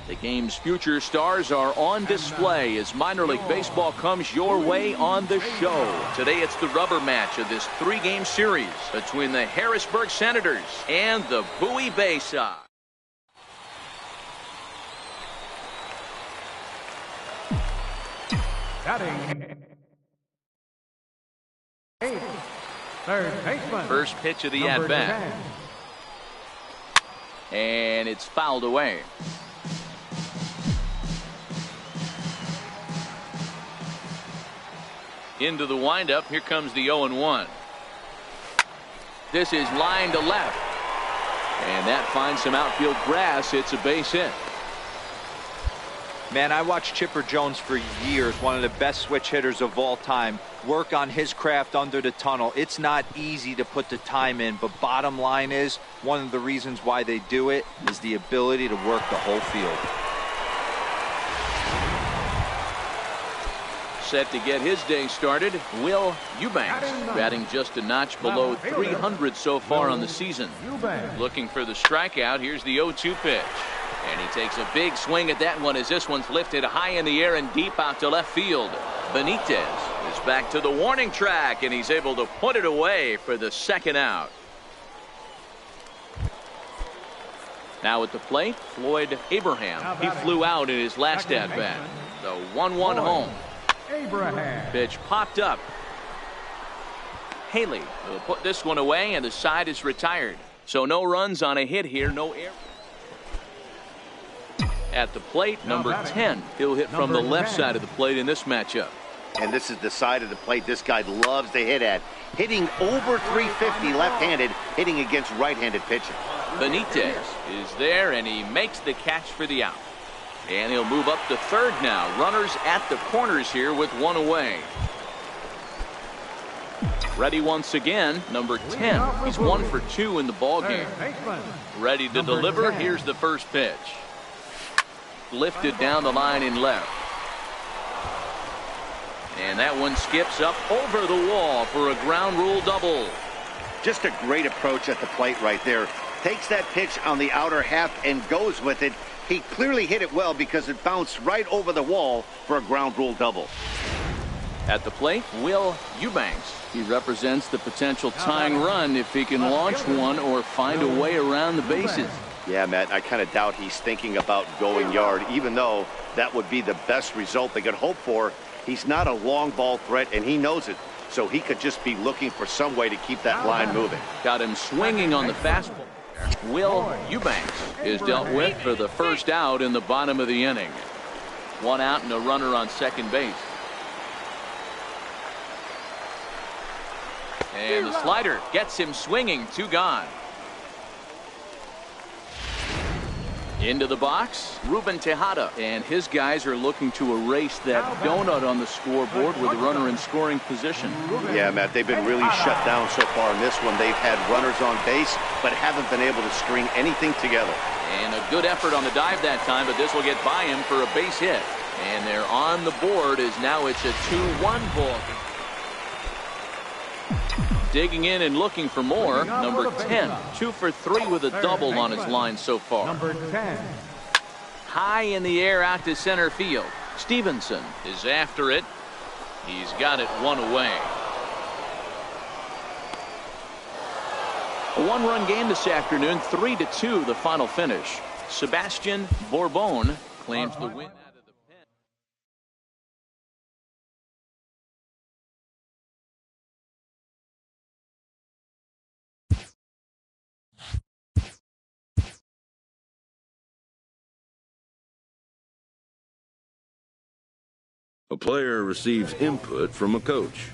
The game's future stars are on display as minor league baseball comes your way on the show. Today it's the rubber match of this 3-game series between the Harrisburg Senators and the Bowie Bay Sox. Third baseman. First pitch of the at-bat. And it's fouled away. Into the windup. Here comes the 0-1. This is line to left. And that finds some outfield grass. It's a base hit. Man, I watched Chipper Jones for years, one of the best switch hitters of all time, work on his craft under the tunnel. It's not easy to put the time in, but bottom line is, one of the reasons why they do it is the ability to work the whole field. Set to get his day started, Will Eubanks, batting just a notch below 300 so far on the season. Looking for the strikeout. Here's the 0-2 pitch. And he takes a big swing at that one as this one's lifted high in the air and deep out to left field. Benitez is back to the warning track, and he's able to put it away for the second out. Now at the plate, Floyd Abraham. He flew out in his last at-bat. The 1-1 home. Pitch popped up. Haley will put this one away, and the side is retired. So no runs on a hit here, no error. At the plate, number 10. He'll hit from the left side of the plate in this matchup. And this is the side of the plate this guy loves to hit at. Hitting over 350 left-handed, hitting against right-handed pitching. Benitez is there, and he makes the catch for the out. And he'll move up to third now. Runners at the corners here with one away. Ready once again, number 10. He's 1 for 2 in the ballgame. Ready to deliver. Here's the first pitch. Lifted down the line in left. And that one skips up over the wall for a ground rule double. Just a great approach at the plate right there. Takes that pitch on the outer half and goes with it. He clearly hit it well because it bounced right over the wall for a ground rule double. At the plate, Will Eubanks. He represents the potential tying run if he can launch one or find a way around the bases. Yeah, Matt, I kind of doubt he's thinking about going yard, even though that would be the best result they could hope for. He's not a long ball threat, and he knows it, so he could just be looking for some way to keep that line moving. Got him swinging on the fastball. Will Eubanks is dealt with for the first out in the bottom of the inning. 1 out and a runner on second base. And the slider gets him swinging. 2 gone. Into the box, Ruben Tejada, and his guys are looking to erase that donut on the scoreboard with a runner in scoring position. Yeah, Matt, they've been really shut down so far in this one. They've had runners on base, but haven't been able to string anything together. And a good effort on the dive that time, but this will get by him for a base hit. And they're on the board as now it's a 2-1 ball. Digging in and looking for more, number 10. 2 for 3 with a double on his line so far. Number 10. High in the air out to center field. Stevenson is after it. He's got it 1 away. A 1-run game this afternoon, 3-2 the final finish. Sebastian Bourbon claims the win. A player receives input from a coach.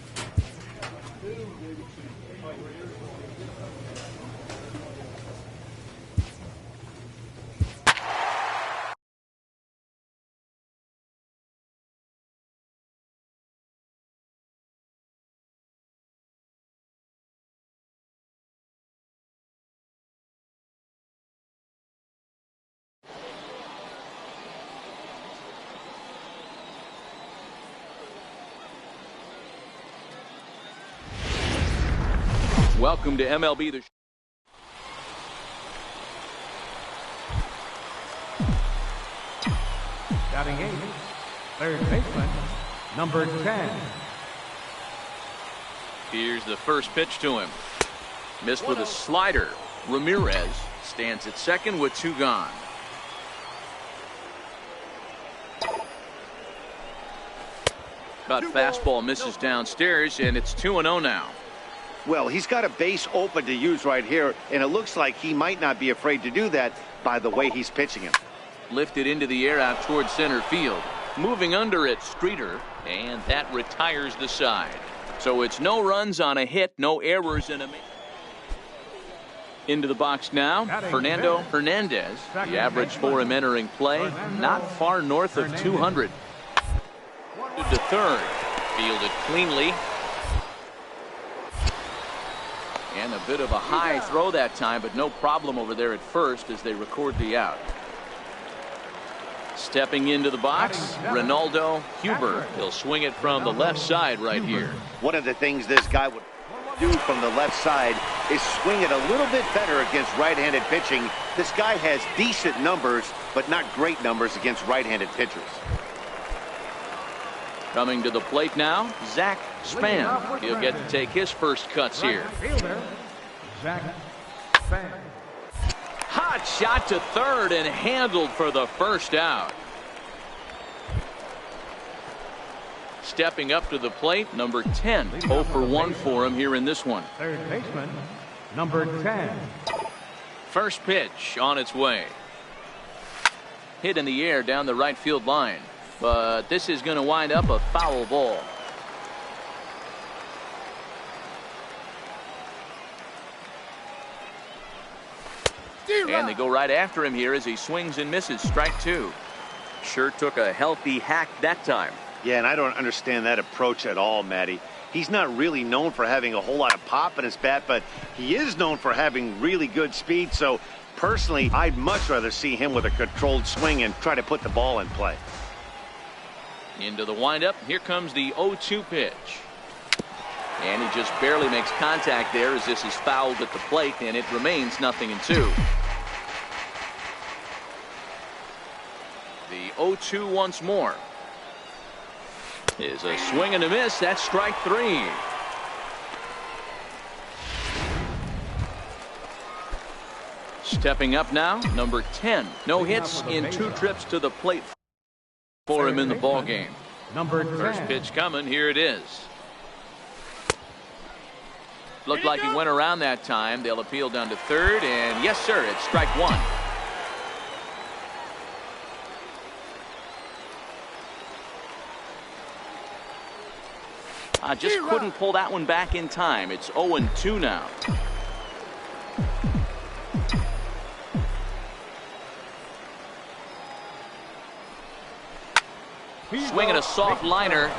Welcome to MLB The Show. Batting 8, third baseman, number 10. Here's the first pitch to him. Missed with a slider. Ramirez stands at second with 2 gone. But fastball misses downstairs, and it's 2-0 now. Well, he's got a base open to use right here, and it looks like he might not be afraid to do that by the way he's pitching him. Lifted into the air out towards center field. Moving under it, Streeter, and that retires the side. So it's no runs on a hit, no errors in a... Into the box now, Fernando Hernandez. The average for him entering play, not far north of 200. To third, fielded cleanly. And a bit of a high throw that time, but no problem over there at first as they record the out. Stepping into the box, Ronaldo Huber. He'll swing it from the left side right here. One of the things this guy would do from the left side is swing it a little bit better against right-handed pitching. This guy has decent numbers, but not great numbers against right-handed pitchers. Coming to the plate now, Zach Span. He'll get to take his first cuts here. Zach Span. Hot shot to third and handled for the first out. Stepping up to the plate, number 10. 0 for 1 for him here in this one. Third baseman, number 10. First pitch on its way. Hit in the air down the right field line. But this is going to wind up a foul ball. And they go right after him here as he swings and misses. Strike 2. Sure took a healthy hack that time. Yeah, and I don't understand that approach at all, Matty. He's not really known for having a whole lot of pop in his bat, but he is known for having really good speed. So personally, I'd much rather see him with a controlled swing and try to put the ball in play. Into the windup. Here comes the 0-2 pitch. And he just barely makes contact there as this is fouled at the plate, and it remains 0-2. The 0-2 once more. Is a swing and a miss. That's strike 3. Stepping up now, number 10. No hits in 2 trips to the plate for him in the ball game. Number 10. First pitch coming. Here it is. Looked like he went around that time. They'll appeal down to third, and yes, sir, it's strike 1. I just couldn't pull that one back in time. It's 0-2 now. Swinging a soft liner.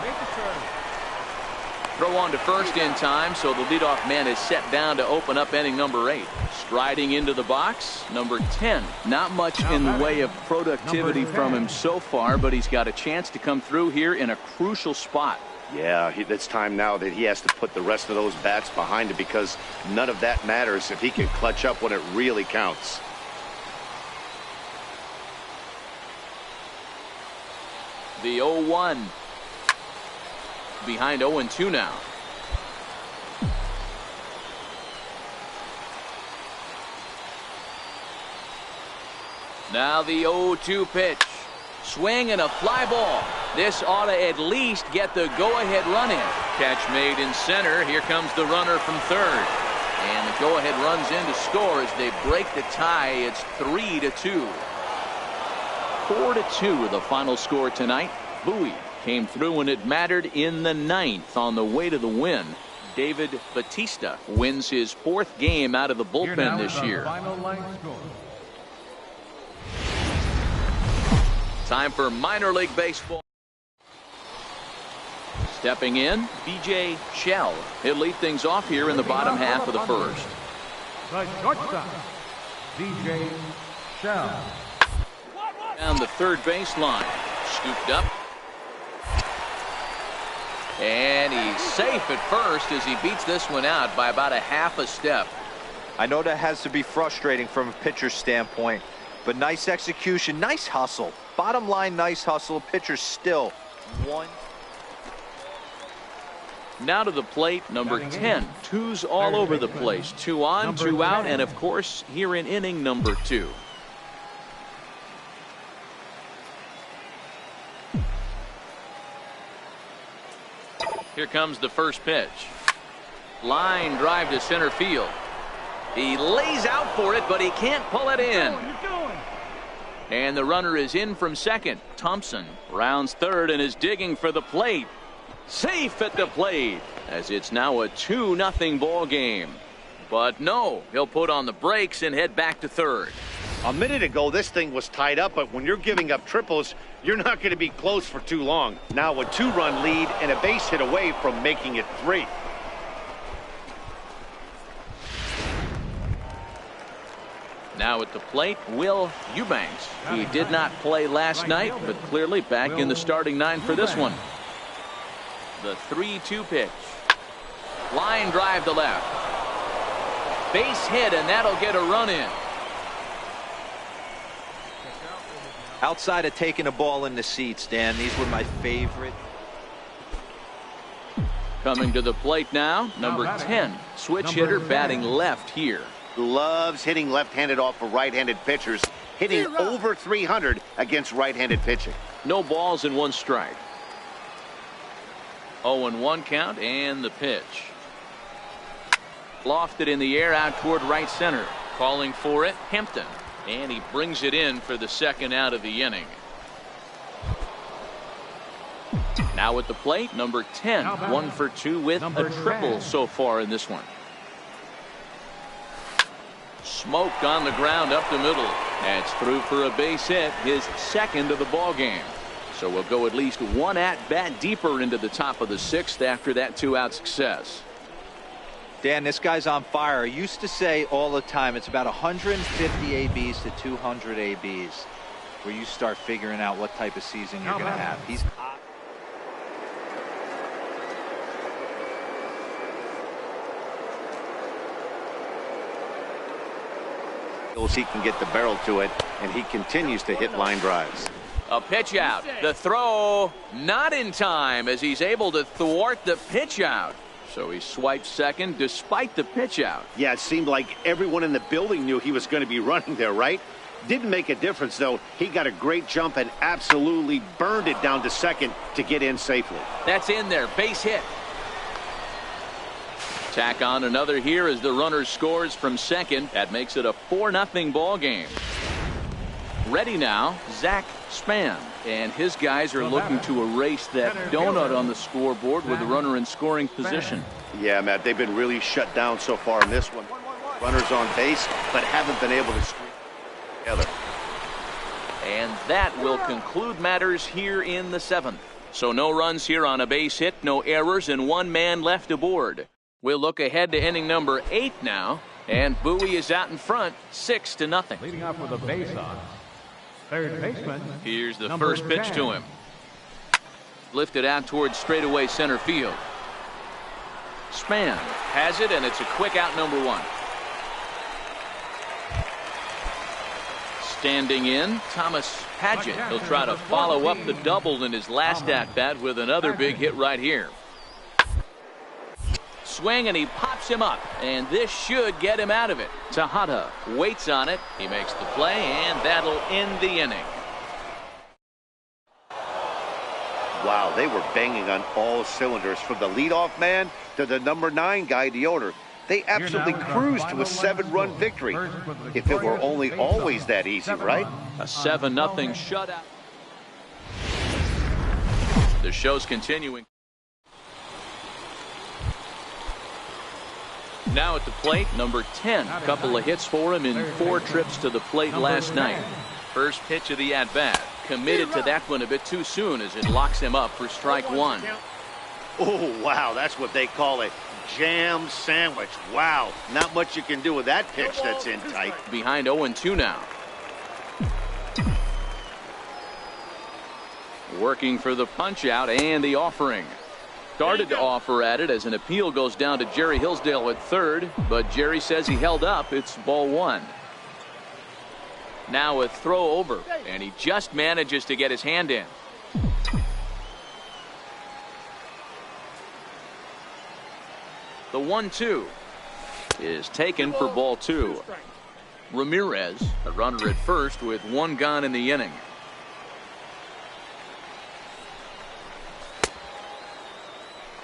Throw on to first in time, so the leadoff man is set down to open up inning number 8. Striding into the box, number 10. Not much in the way of productivity from him so far, but he's got a chance to come through here in a crucial spot. Yeah, it's time now that he has to put the rest of those bats behind him, because none of that matters if he can clutch up when it really counts. The 0-1. Behind 0-2 now. Now the 0-2 pitch. Swing and a fly ball. This ought to at least get the go-ahead run in. Catch made in center. Here comes the runner from third. And the go-ahead runs in to score as they break the tie. It's 3-2. 4-2 the final score tonight. Bowie came through when it mattered in the 9th on the way to the win. David Batista wins his 4th game out of the bullpen this year. Time for minor league baseball. Stepping in, B.J. Shell. He'll lead things off here in the bottom half of the first. The shortstop, B.J. Shell. Down the third baseline. Scooped up. And he's safe at first as he beats this one out by about a half a step. I know that has to be frustrating from a pitcher's standpoint. But nice execution, nice hustle. Bottom line, nice hustle. Pitcher still one. Now to the plate, number 10. Twos all over the place. 2 on, 2 out, and of course, here in inning number 2. Here comes the first pitch. Line drive to center field. He lays out for it, but he can't pull it in. And the runner is in from second. Thompson rounds third and is digging for the plate. Safe at the plate, as it's now a 2-0 ball game. But no, he'll put on the brakes and head back to third. A minute ago, this thing was tied up, but when you're giving up triples, you're not going to be close for too long. Now a 2-run lead and a base hit away from making it 3. Now at the plate, Will Eubanks. He did not play last night, but clearly back in the starting 9 for this one. The 3-2 pitch. Line drive to left. Base hit, and that'll get a run in. Outside of taking a ball in the seats, Dan, these were my favorite. Coming to the plate now, number 10. Switch hitter batting left here. Loves hitting left-handed off of right-handed pitchers, hitting over 300 against right-handed pitching. No balls and 1 strike. 0-1 count, and the pitch. Lofted in the air out toward right center. Calling for it, Hampton. And he brings it in for the second out of the inning. Now at the plate, number 10. 1 for 2 with a triple so far in this one. Smoked on the ground up the middle. That's through for a base hit, his second of the ball game. So we'll go at least 1 at-bat deeper into the top of the 6th after that 2-out success. Dan, this guy's on fire. I used to say all the time it's about 150 ABs to 200 ABs where you start figuring out what type of season you're going to have. He's He can get the barrel to it, and he continues to hit line drives. A pitch out. The throw not in time as he's able to thwart the pitch out. So he swipes second despite the pitch out. Yeah, it seemed like everyone in the building knew he was going to be running there, right? Didn't make a difference, though. He got a great jump and absolutely burned it down to second to get in safely. That's in there. Base hit. Tack on another here as the runner scores from second. That makes it a 4-0 ball game. Ready now, Zach Spann. And his guys are looking to erase that donut on the scoreboard with the runner in scoring position. Yeah, Matt, they've been really shut down so far in this one. Runners on base, but haven't been able to string together. And that will conclude matters here in the 7th. So no runs here on a base hit, no errors, and 1 man left aboard. We'll look ahead to inning number 8 now. And Bowie is out in front, 6-0. Leading off with a base on. Third baseman. Here's the first pitch to him. Lifted out towards straightaway center field. Spann has it, and it's a quick out, number 1. Standing in, Thomas Padgett. He'll try to follow up the double in his last at-bat with another big hit right here. Swing, and he pops him up, and this should get him out of it. Tejada waits on it. He makes the play, and that'll end the inning. Wow, they were banging on all cylinders, from the leadoff man to the number 9 guy, Deoder. They absolutely cruised to a 7-run victory. If it were only always that easy, right? A 7-0 shutout. The show's continuing. Now at the plate, number 10. A couple of hits for him in 4 trips to the plate last night. First pitch of the at-bat. Committed to that one a bit too soon as it locks him up for strike 1. Oh, wow, that's what they call a jam sandwich. Wow, not much you can do with that pitch that's in tight. Behind 0-2 now. Working for the punch out and the offering. Started to offer at it as an appeal goes down to Jerry Hillsdale at third, but Jerry says he held up. It's ball 1. Now a throw over, and he just manages to get his hand in. The 1-2 is taken for ball 2. Ramirez, a runner at first with one gone in the inning.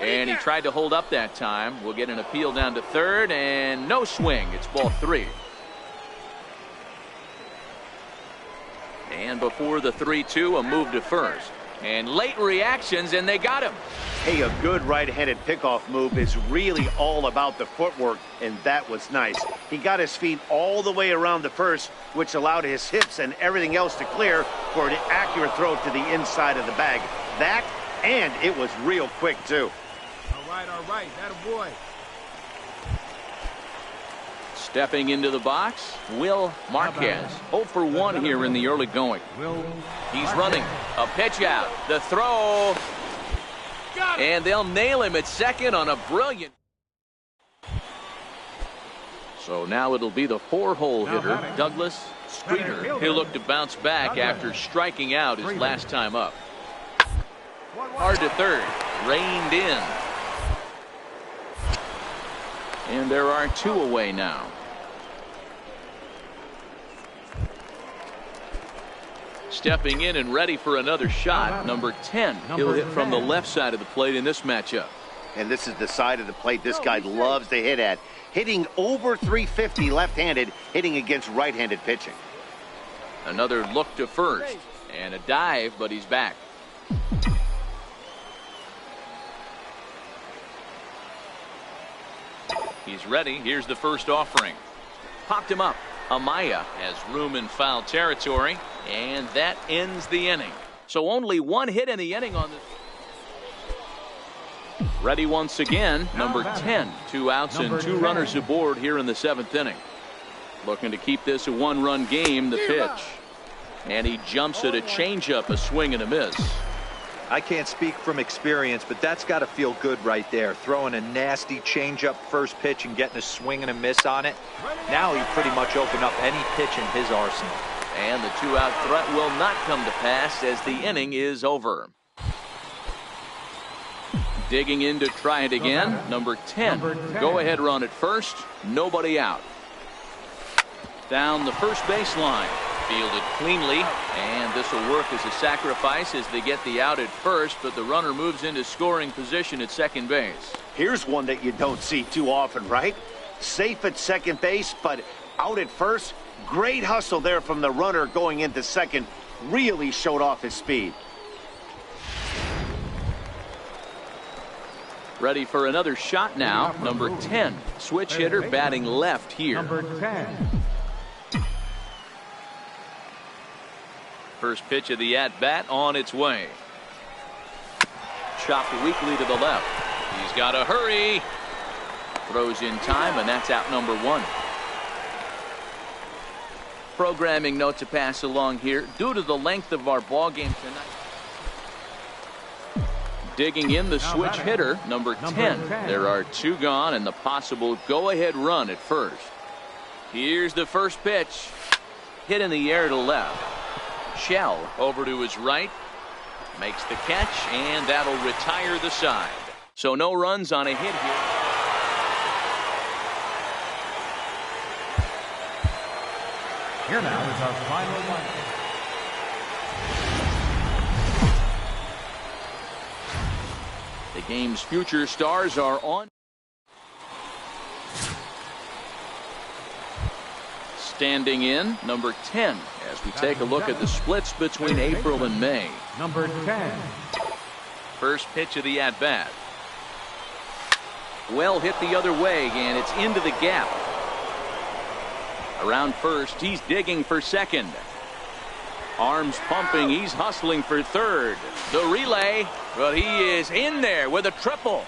And he tried to hold up that time. We'll get an appeal down to third, and no swing. It's ball 3. And before the 3-2, a move to first. And late reactions, and they got him. Hey, a good right-handed pickoff move is really all about the footwork, and that was nice. He got his feet all the way around the first, which allowed his hips and everything else to clear for an accurate throw to the inside of the bag. That, and it was real quick, too. All right, that a boy. Stepping into the box, Will Marquez. 0 for 1 here in the early going. He's running. A pitch out. The throw. And they'll nail him at second on a brilliant. So now it'll be the 4-hole hitter, Douglas Streeter. He'll look to bounce back after striking out his last time up. Hard to third. Reined in. And there are 2 away now. Stepping in and ready for another shot, number 10. He'll hit from the left side of the plate in this matchup. And this is the side of the plate this guy loves to hit at. Hitting over 350 left-handed, hitting against right-handed pitching. Another look to first. And a dive, but he's back. He's ready. Here's the first offering. Popped him up. Amaya has room in foul territory, and that ends the inning. So only 1 hit in the inning on this. Ready once again, number 10. 2 outs and 2 runners aboard here in the 7th inning. Looking to keep this a 1-run game, the pitch. And he jumps at a changeup, a swing and a miss. I can't speak from experience, but that's got to feel good right there. Throwing a nasty changeup first pitch and getting a swing and a miss on it. Now he pretty much opened up any pitch in his arsenal. And the 2-out threat will not come to pass as the inning is over. Digging in to try it again, number 10. Go-ahead run at first, nobody out. Down the first baseline. Fielded cleanly, and this will work as a sacrifice as they get the out at first, but the runner moves into scoring position at second base. Here's one that you don't see too often, right? Safe at second base, but out at first. Great hustle there from the runner going into second. Really showed off his speed. Ready for another shot now, number 10. Switch hitter batting left here. Number 10. First pitch of the at-bat on its way. Chopped weakly to the left. He's got to hurry. Throws in time, and that's out number 1. Programming note to pass along here. Due to the length of our ball game tonight. Digging in the switch hitter, number 10. There are 2 gone and the possible go-ahead run at first. Here's the first pitch. Hit in the air to left. Shell over to his right, makes the catch, and that'll retire the side. So no runs on a hit here. Here now is our final one. The game's future stars are on. Standing in, number 10, as we take a look at the splits between April and May. Number 10. First pitch of the at-bat. Well hit the other way, and it's into the gap. Around first, he's digging for second. Arms pumping, he's hustling for third. The relay, but he is in there with a triple.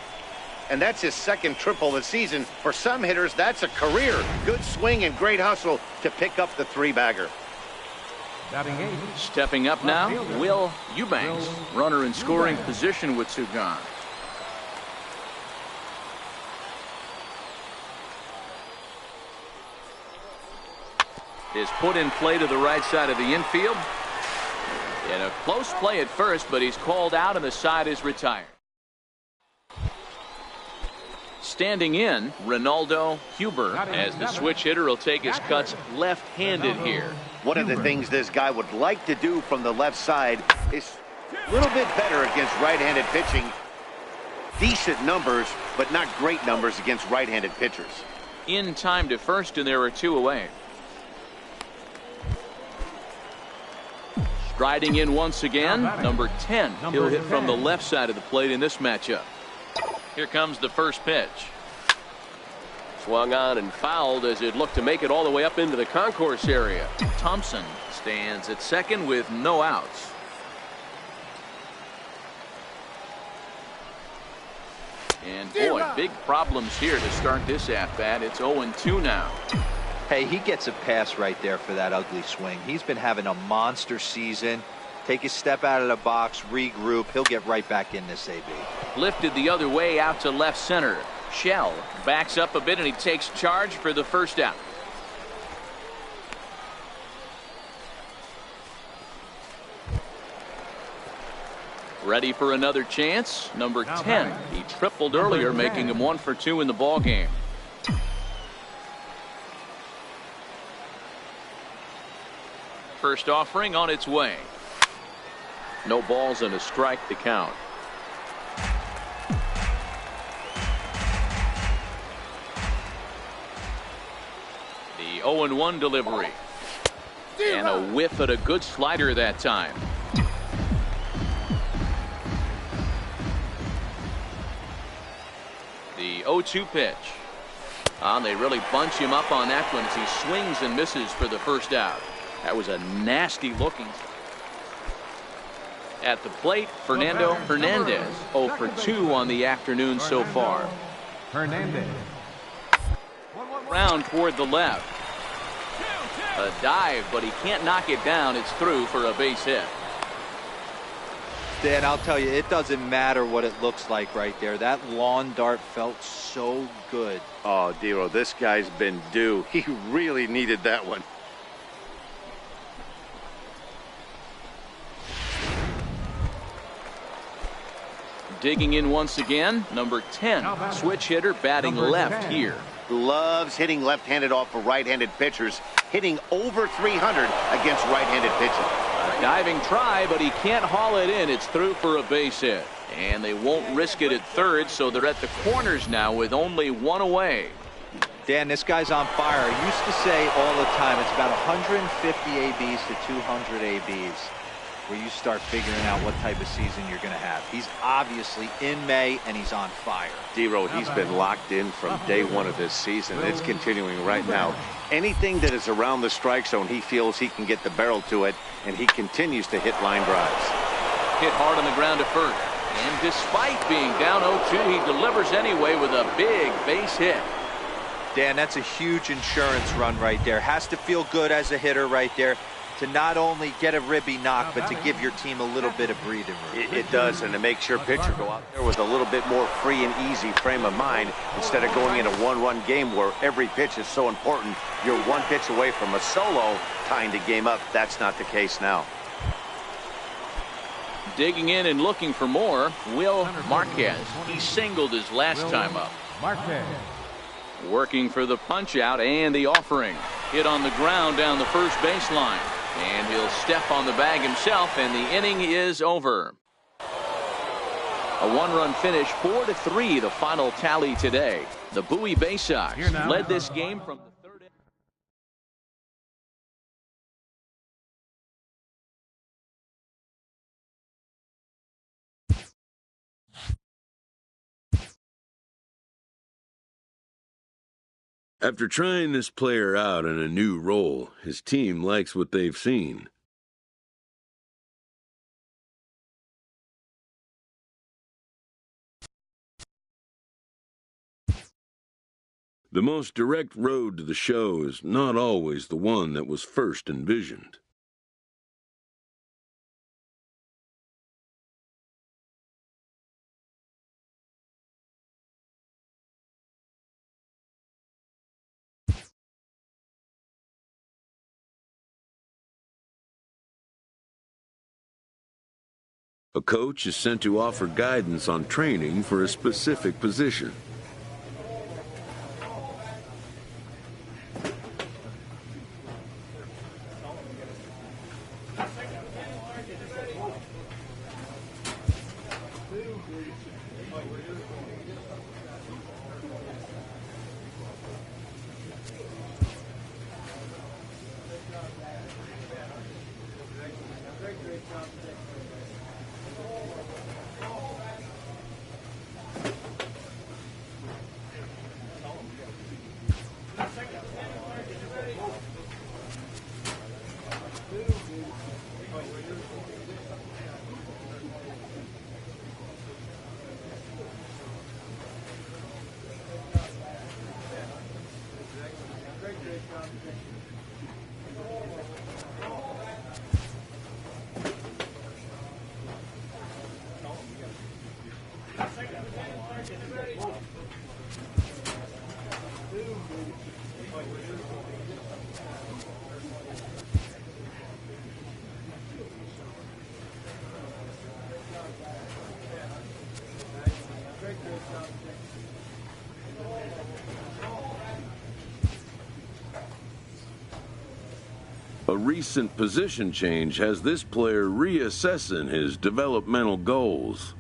And that's his second triple of the season. For some hitters, that's a career. Good swing and great hustle to pick up the 3-bagger. Batting 8. Stepping up now, Will Eubanks. Runner in scoring position with 2 gone. is put in play to the right side of the infield. And a close play at first, but he's called out and the side is retired. Standing in, Ronaldo Huber, as the switch hitter will take his cuts left-handed here. One of the things this guy would like to do from the left side is a little bit better against right-handed pitching. Decent numbers, but not great numbers against right-handed pitchers. In time to first, and there are 2 away. Striding in once again, number 10. He'll hit from the left side of the plate in this matchup. Here comes the first pitch. Swung on and fouled as it looked to make it all the way up into the concourse area. Thompson stands at second with no outs. And boy, big problems here to start this at-bat. It's 0-2 now. Hey, he gets a pass right there for that ugly swing. He's been having a monster season. Take a step out of the box, regroup. He'll get right back in this AB. Lifted the other way out to left center. Shell backs up a bit and he takes charge for the first out. Ready for another chance. Number 10. He tripled earlier, making him 1 for 2 in the ball game. First offering on its way. No balls and a strike to count. The 0-1 delivery. And a whiff at a good slider that time. The 0-2 pitch. And they really bunch him up on that one as he swings and misses for the first out. That was a nasty looking. At the plate, Fernando Hernandez, 0 for 2 on the afternoon so far. Hernandez. Round toward the left. A dive, but he can't knock it down. It's through for a base hit. Dan, I'll tell you, it doesn't matter what it looks like right there. That lawn dart felt so good. Oh, Dero, this guy's been due. He really needed that one. Digging in once again, number 10, switch hitter batting left here. Loves hitting left-handed off of right-handed pitchers, hitting over 300 against right-handed pitching. A diving try, but he can't haul it in. It's through for a base hit. And they won't risk it at third, so they're at the corners now with only 1 away. Dan, this guy's on fire. I used to say all the time, it's about 150 ABs to 200 ABs. Where you start figuring out what type of season you're going to have. He's obviously in May, and he's on fire. Dero, he's been locked in from day 1 of this season. It's continuing right now. Anything that is around the strike zone, he feels he can get the barrel to it, and he continues to hit line drives. Hit hard on the ground to first. And despite being down 0-2, he delivers anyway with a big base hit. Dan, that's a huge insurance run right there. Has to feel good as a hitter right there, to not only get a ribby knock, but to give your team a little bit of breathing room. It does, and it makes your pitcher go out there with a little bit more free and easy frame of mind instead of going in a one-run game where every pitch is so important. You're 1 pitch away from a solo tying the game up. That's not the case now. Digging in and looking for more, Will Marquez. He singled his last time up. Marquez. Working for the punch out and the offering. Hit on the ground down the first baseline. And he'll step on the bag himself, and the inning is over. A 1-run finish, 4-3, the final tally today. The Bowie Bay Sox led this game from the After trying this player out in a new role, his team likes what they've seen. The most direct road to the show is not always the one that was first envisioned. A coach is sent to offer guidance on training for a specific position. A recent position change has this player reassessing his developmental goals.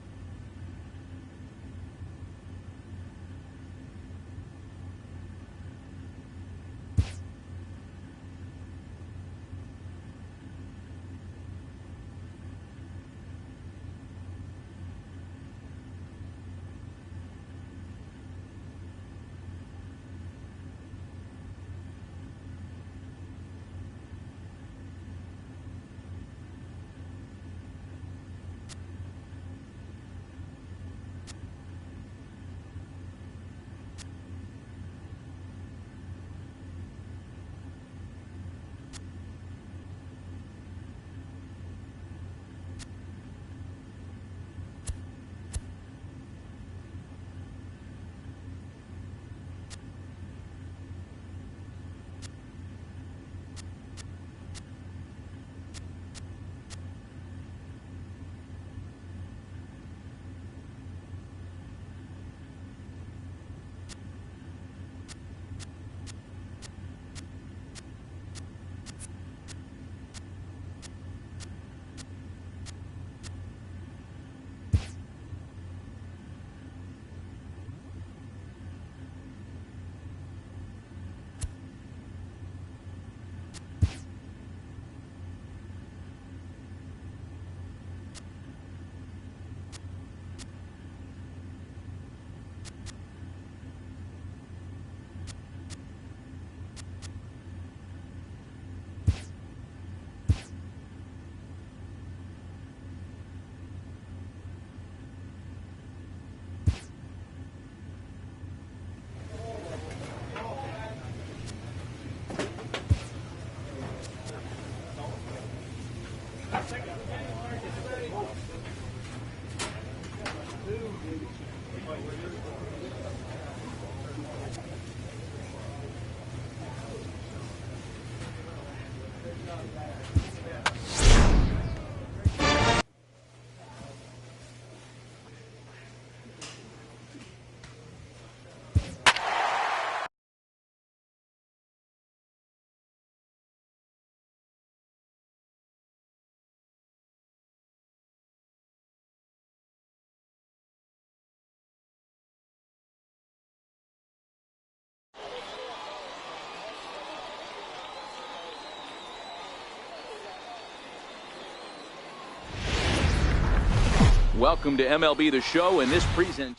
Welcome to MLB The Show, and this present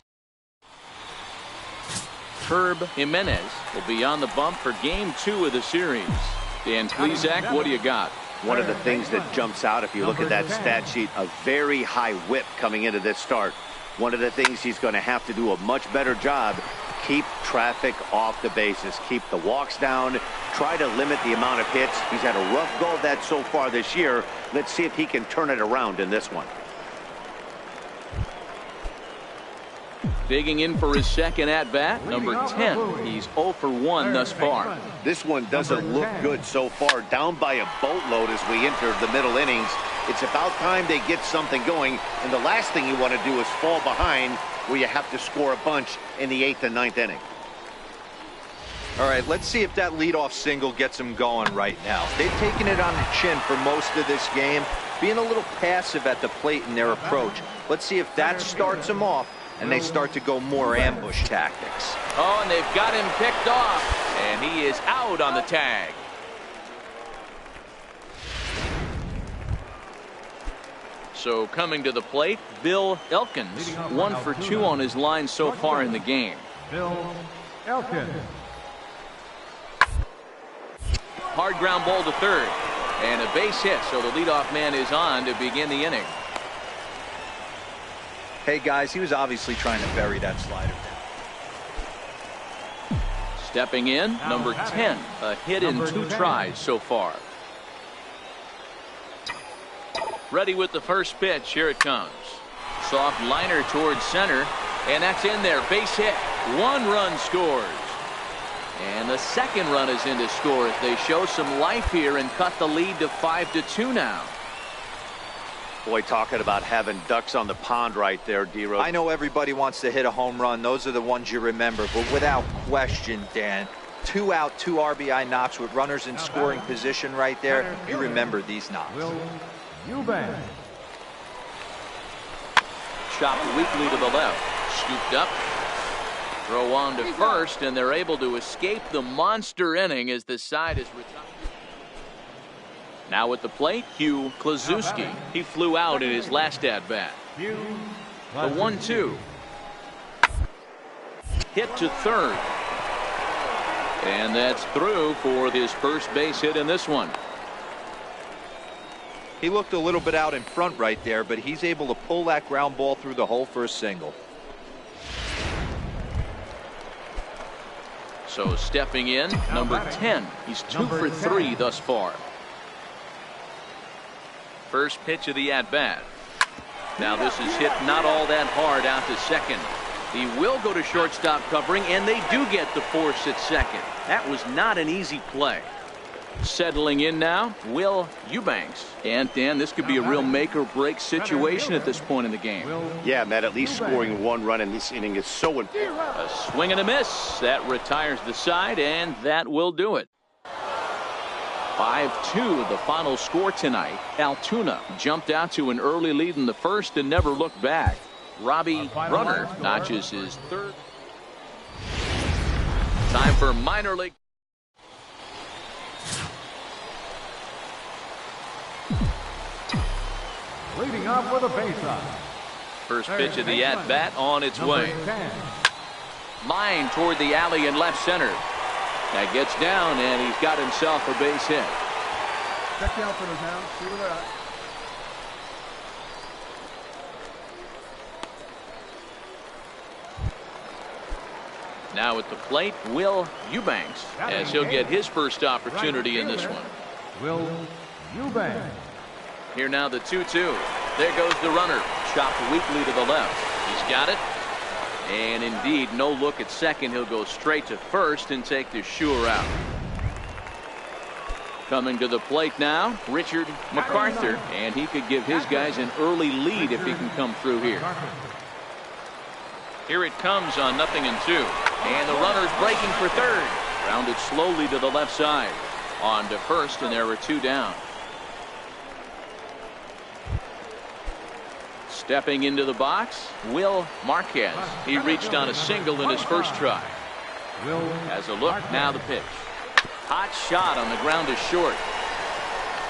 Herb Jimenez will be on the bump for Game 2 of the series. Dan Plesac, what do you got? One of the things that jumps out, if you look at that stat sheet, a very high whip coming into this start. One of the things he's going to have to do a much better job, keep traffic off the bases, keep the walks down, try to limit the amount of hits. He's had a rough go of that so far this year. Let's see if he can turn it around in this one. Digging in for his second at-bat, number 10. He's 0 for 1 thus far. This one doesn't look good so far. Down by a boatload as we enter the middle innings. It's about time they get something going, and the last thing you want to do is fall behind where you have to score a bunch in the 8th and 9th inning. All right, let's see if that leadoff single gets them going right now. They've taken it on the chin for most of this game, being a little passive at the plate in their approach. Let's see if that starts them off and they start to go more ambush tactics. Oh, and they've got him picked off, and he is out on the tag. So coming to the plate, Bill Elkins, 1 for 2 on his line so far in the game. Bill Elkins. Hard ground ball to third, and a base hit, so the leadoff man is on to begin the inning. Hey guys, he was obviously trying to bury that slider. Stepping in, number 10, a hit in 2 tries so far. Ready with the first pitch. Here it comes. Soft liner towards center, and that's in there. Base hit. 1 run scores. And the second run is in to score as they show some life here and cut the lead to 5-2 now. Boy, talking about having ducks on the pond right there, D-Rose. I know everybody wants to hit a home run. Those are the ones you remember. But without question, Dan, 2 out, 2 RBI knocks with runners in scoring position right there. You remember these knocks. Eubank. Chopped weakly to the left. Scooped up. Throw on to first, and they're able to escape the monster inning as the side is retired. Now at the plate, Hugh Klazuski. He flew out in his last at-bat. The 1-2. Hit to third. And that's through for his first base hit in this one. He looked a little bit out in front right there, but he's able to pull that ground ball through the hole for a single. So stepping in, number 10. He's 2 for 3 thus far. First pitch of the at-bat. Now this is hit not all that hard out to second. He will go to shortstop covering, and they do get the force at second. That was not an easy play. Settling in now, Will Eubanks. And Dan, this could be a real make-or-break situation at this point in the game. Yeah, Matt, at least scoring 1 run in this inning is so important. A swing and a miss. That retires the side, and that will do it. 5-2 the final score tonight. Altoona jumped out to an early lead in the first and never looked back. Robbie Brunner notches his 3rd. Time for minor league. Leading off with a baseline. First pitch of the at-bat on its way. Line toward the alley in left center. That gets down, and he's got himself a base hit. Check the outfielders now. See where they're at. Now at the plate, Will Eubanks, as he'll get his first opportunity in this one. Will Eubanks. Here now the 2-2. There goes the runner. Chopped weakly to the left. He's got it. And indeed, no look at second. He'll go straight to first and take the sure out. Coming to the plate now, Richard MacArthur, and he could give his guys an early lead if he can come through here. Here it comes on 0-2. And the runner's breaking for third. Grounded slowly to the left side. On to first, and there are 2 down. Stepping into the box, Will Marquez. He reached on a single in his first try. Has a look, now the pitch. Hot shot on the ground is short.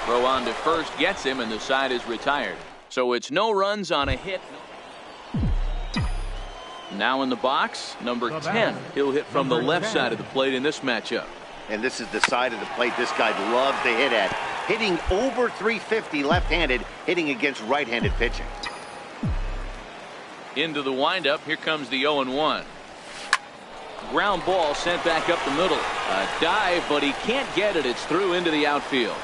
Throw on to first gets him, and the side is retired. So it's no runs on a hit. Now in the box, number 10. He'll hit from the left side of the plate in this matchup. And this is the side of the plate this guy loves to hit at. Hitting over 350 left-handed, hitting against right-handed pitching. Into the windup, here comes the 0-1. Ground ball sent back up the middle. A dive, but he can't get it. It's through into the outfield.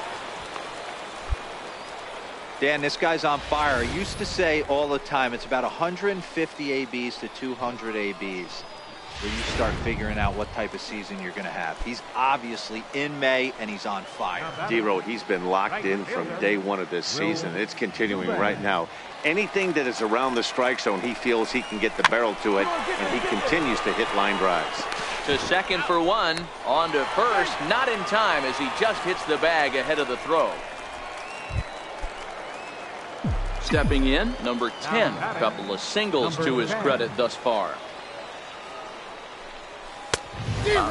Dan, this guy's on fire. I used to say all the time, it's about 150 ABs to 200 ABs where you start figuring out what type of season you're going to have. He's obviously in May, and he's on fire. D-Row, he's been locked in from day one of this season. It's continuing right now. Anything that is around the strike zone, he feels he can get the barrel to it, and he continues to hit line drives. To second for one, on to first, not in time as he just hits the bag ahead of the throw. Stepping in, number 10. A couple of singles to his credit thus far.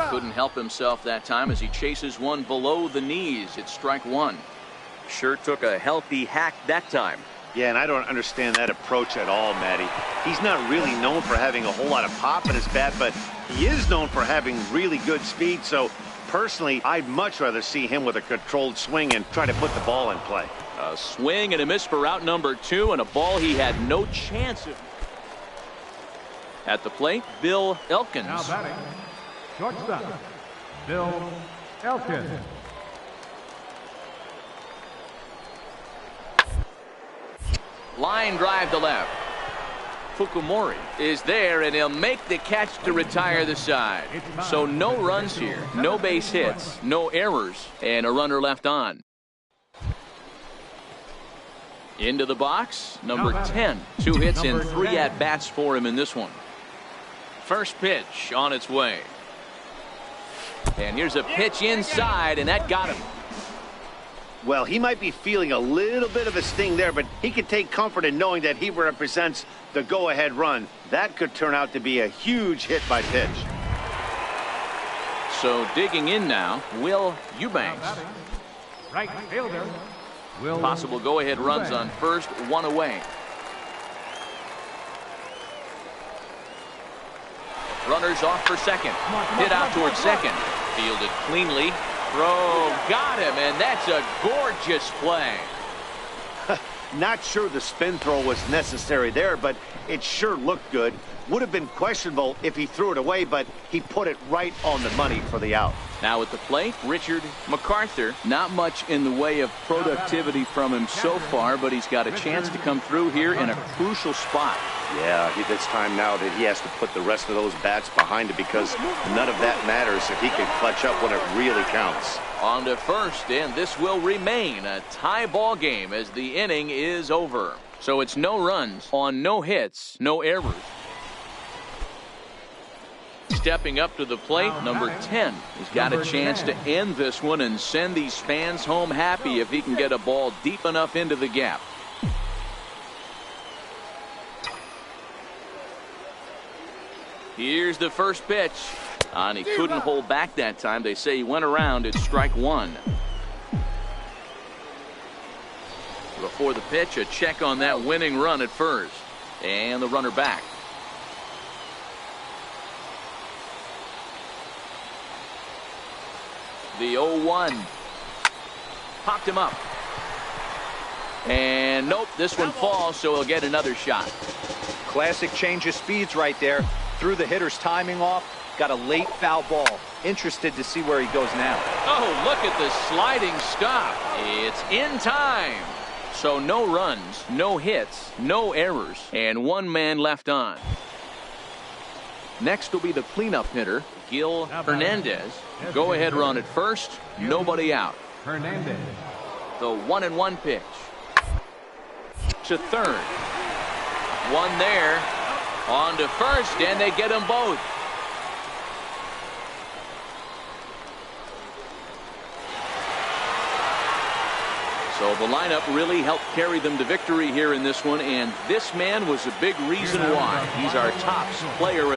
Couldn't help himself that time as he chases one below the knees. It's strike one. Sure took a healthy hack that time. Yeah, and I don't understand that approach at all, Matty. He's not really known for having a whole lot of pop in his bat, but he is known for having really good speed. So, personally, I'd much rather see him with a controlled swing and try to put the ball in play. A swing and a miss for out number 2, and a ball he had no chance of. At the plate, Bill Elkins. Now batting, shortstop, Bill Elkins. Line drive to left. Fukumori is there, and he'll make the catch to retire the side. So no runs here, no base hits, no errors, and a runner left on. Into the box, number 10. 2 hits and 3 at-bats for him in this one. First pitch on its way. And here's a pitch inside, and that got him. Well, he might be feeling a little bit of a sting there, but he can take comfort in knowing that he represents the go-ahead run. That could turn out to be a huge hit by pitch. So digging in now, Will Eubanks. Right fielder, Will Possible go-ahead runs on first, 1 away. Runners off for second. Hit out towards second. Fielded cleanly. Throw, got him, and that's a gorgeous play. Not sure the spin throw was necessary there, but it sure looked good. Would have been questionable if he threw it away, but he put it right on the money for the out. Now at the plate, Richard MacArthur. Not much in the way of productivity from him so far, but he's got a chance to come through here in a crucial spot. Yeah, it's time now that he has to put the rest of those bats behind him, because none of that matters if he can clutch up when it really counts. On to first, and this will remain a tie ball game as the inning is over. So it's no runs on no hits, no errors. Stepping up to the plate, number 10. He's got a chance to end this one and send these fans home happy if he can get a ball deep enough into the gap. Here's the first pitch. And he couldn't hold back that time. They say he went around. It's strike one. Before the pitch, a check on that winning run at first. And the runner back. The 0-1. Popped him up. And nope, this one falls, so he'll get another shot. Classic change of speeds right there. Threw the hitter's timing off. Got a late foul ball. Interested to see where he goes now. Oh, look at the sliding stop. It's in time. So no runs, no hits, no errors, and 1 man left on. Next will be the cleanup hitter, Gil Hernandez. Go-ahead run at first, nobody out. Hernandez. The 1-1 pitch. To third. One there. On to first, and they get them both. So the lineup really helped carry them to victory here in this one, and this man was a big reason why. He's our top player.